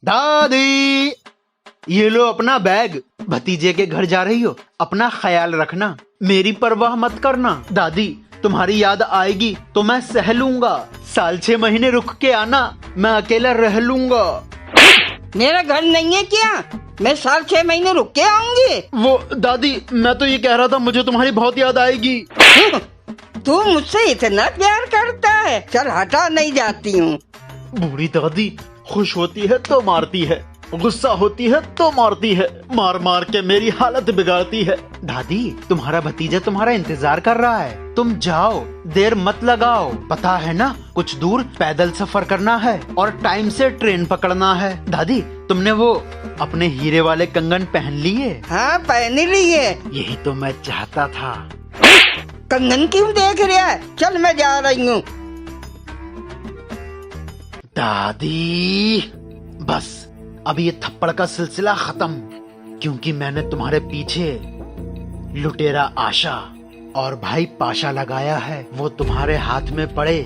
दादी, ये लो अपना बैग। भतीजे के घर जा रही हो, अपना ख्याल रखना, मेरी परवाह मत करना। दादी, तुम्हारी याद आएगी तो मैं सह लूंगा। साल 6 महीने रुक के आना, मैं अकेला रह लूंगा। मेरा घर नहीं है क्या? मैं साल 6 महीने रुक के आऊंगी। वो दादी, मैं तो ये कह रहा था, मुझे तुम्हारी बहुत याद आएगी। तू मुझसे इतना प्यार करता है? चल हटा, नहीं जाती हूँ। बूढ़ी दादी खुश होती है तो मारती है, गुस्सा होती है तो मारती है, मार मार के मेरी हालत बिगाड़ती है। दादी, तुम्हारा भतीजा तुम्हारा इंतजार कर रहा है, तुम जाओ, देर मत लगाओ। पता है ना, कुछ दूर पैदल सफर करना है और टाइम से ट्रेन पकड़ना है। दादी, तुमने वो अपने हीरे वाले कंगन पहन लिए? हाँ, पहन लिए। यही तो मैं चाहता था। कंगन क्यों देख रहा है? चल मैं जा रही हूँ। दादी, बस अब ये थप्पड़ का सिलसिला खत्म, क्योंकि मैंने तुम्हारे पीछे लुटेरा आशा और भाई पाशा लगाया है। वो तुम्हारे हाथ में पड़े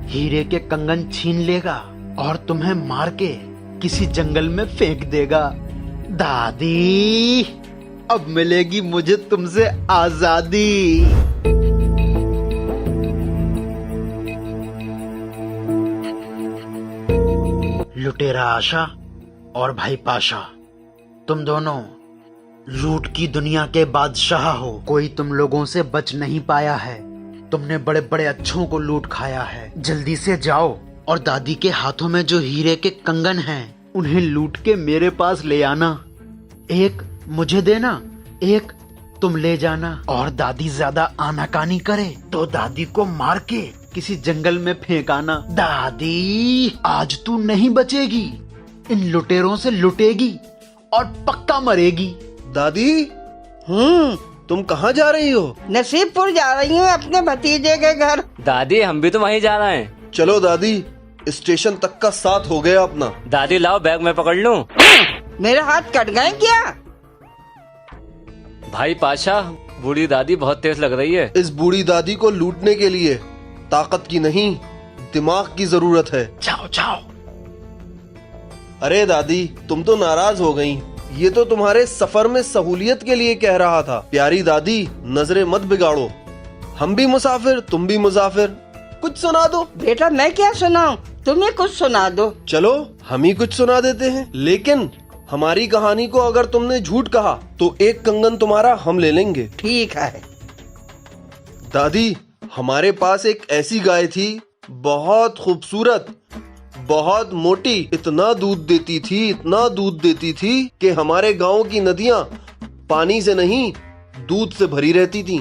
हीरे के कंगन छीन लेगा और तुम्हें मार के किसी जंगल में फेंक देगा। दादी, अब मिलेगी मुझे तुमसे आजादी। लुटेरा आशा और भाई पाशा, तुम दोनों लूट की दुनिया के बादशाह हो। कोई तुम लोगों से बच नहीं पाया है। तुमने बड़े बड़े अच्छों को लूट खाया है। जल्दी से जाओ और दादी के हाथों में जो हीरे के कंगन हैं, उन्हें लूट के मेरे पास ले आना। एक मुझे देना, एक तुम ले जाना। और दादी ज्यादा आनाकानी करे तो दादी को मार के किसी जंगल में फेंक आना। दादी, आज तू नहीं बचेगी, इन लुटेरों से लुटेगी और पक्का मरेगी। दादी, तुम कहाँ जा रही हो? नसीबपुर जा रही हूँ, अपने भतीजे के घर। दादी, हम भी तो वहीं जा रहे हैं। चलो दादी, स्टेशन तक का साथ हो गया अपना। दादी लाओ, बैग मैं पकड़ लूं। मेरे हाथ कट गए क्या? भाई पाशा, बूढ़ी दादी बहुत तेज लग रही है। इस बूढ़ी दादी को लूटने के लिए ताकत की नहीं, दिमाग की जरूरत है। जाओ जाओ। अरे दादी, तुम तो नाराज हो गई। ये तो तुम्हारे सफर में सहूलियत के लिए कह रहा था। प्यारी दादी, नजरें मत बिगाड़ो। हम भी मुसाफिर, तुम भी मुसाफिर। कुछ सुना दो। बेटा, मैं क्या सुनाऊं? तुम्हें कुछ सुना दो। चलो, हम ही कुछ सुना देते हैं। लेकिन हमारी कहानी को अगर तुमने झूठ कहा तो एक कंगन तुम्हारा हम ले लेंगे। ठीक है। दादी, हमारे पास एक ऐसी गाय थी, बहुत खूबसूरत, बहुत मोटी, इतना दूध देती थी, इतना दूध देती थी कि हमारे गांव की नदियां पानी से नहीं, दूध से भरी रहती थीं।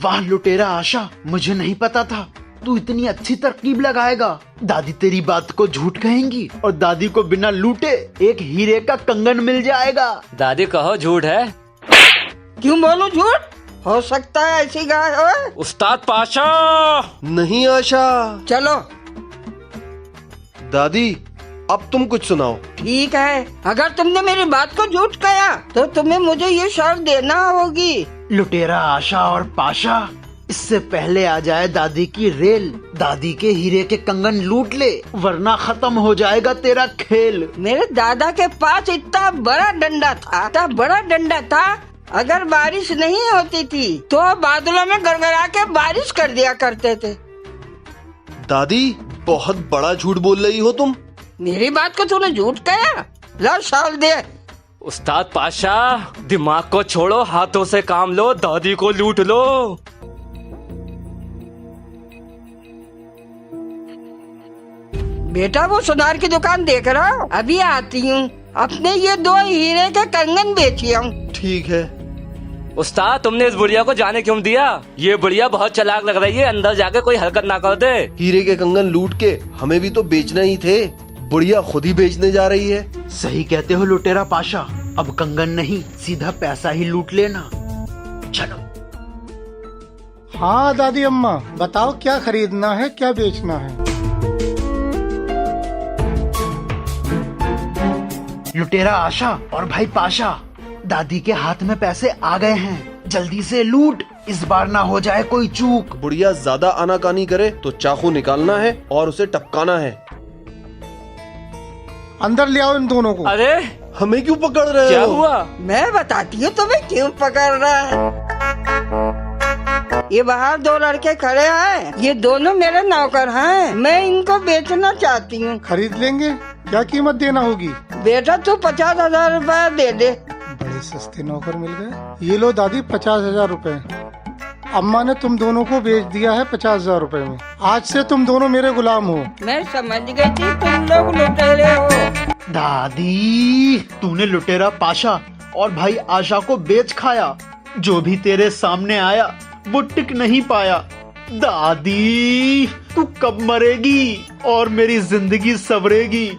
वाह लुटेरा आशा, मुझे नहीं पता था तू इतनी अच्छी तरकीब लगाएगा। दादी तेरी बात को झूठ कहेंगी और दादी को बिना लूटे एक हीरे का कंगन मिल जाएगा। दादी कहो झूठ है। क्यों बोलूं झूठ? हो सकता है ऐसी गाय हो। उस्ताद पाशा। नहीं आशा। चलो। दादी, अब तुम कुछ सुनाओ। ठीक है, अगर तुमने मेरी बात को झूठ कहा तो तुम्हें मुझे ये शर्त देना होगी। लुटेरा आशा और पाशा, इससे पहले आ जाए दादी की रेल, दादी के हीरे के कंगन लूट ले, वरना खत्म हो जाएगा तेरा खेल। मेरे दादा के पास इतना बड़ा डंडा था, इतना बड़ा डंडा था, अगर बारिश नहीं होती थी तो बादलों में गड़गड़ा के बारिश कर दिया करते थे। दादी, बहुत बड़ा झूठ बोल रही हो तुम। मेरी बात को तूने झूठ कहा? ला शाल दे। उस्ताद पाशा, दिमाग को छोड़ो, हाथों से काम लो, दादी को लूट लो। बेटा, वो सुनार की दुकान देख रहा हूँ, अभी आती हूँ। अपने ये 2 हीरे के कंगन बेची हूँ। ठीक है। उस्ताद, तुमने इस बुढ़िया को जाने क्यों दिया? ये बुढ़िया बहुत चालाक लग रही है, अंदर जाके कोई हरकत ना कर दे। हीरे के कंगन लूट के हमें भी तो बेचना ही थे, बुढ़िया खुद ही बेचने जा रही है। सही कहते हो लुटेरा पाशा, अब कंगन नहीं, सीधा पैसा ही लूट लेना। चलो। हाँ दादी अम्मा, बताओ क्या खरीदना है, क्या बेचना है? लुटेरा आशा और भाई पाशा, दादी के हाथ में पैसे आ गए हैं, जल्दी से लूट, इस बार ना हो जाए कोई चूक। बुढ़िया ज्यादा आनाकानी करे तो चाकू निकालना है और उसे टपकाना है। अंदर ले आओ इन दोनों को। अरे हमें क्यों पकड़ रहे क्या हो? हुआ? मैं बताती हूँ तुम्हें क्यों पकड़ रहा है। ये बाहर दो लड़के खड़े हैं, ये दोनों मेरे नौकर हैं। मैं इनको बेचना चाहती हूँ। खरीद लेंगे, क्या कीमत देना होगी? बेटा तू 50,000 रुपया दे दे। बड़े सस्ते नौकर मिल गए। ये लो दादी 50,000 रुपए। अम्मा ने तुम दोनों को बेच दिया है 50,000 रुपए में। आज से तुम दोनों मेरे गुलाम हो। मैं समझ गई थी तुम लोग लुटेरे हो। दादी, तूने लुटेरा पाशा और भाई आशा को बेच खाया। जो भी तेरे सामने आया वो टिक नहीं पाया। दादी, तू कब मरेगी और मेरी जिंदगी सवरेगी?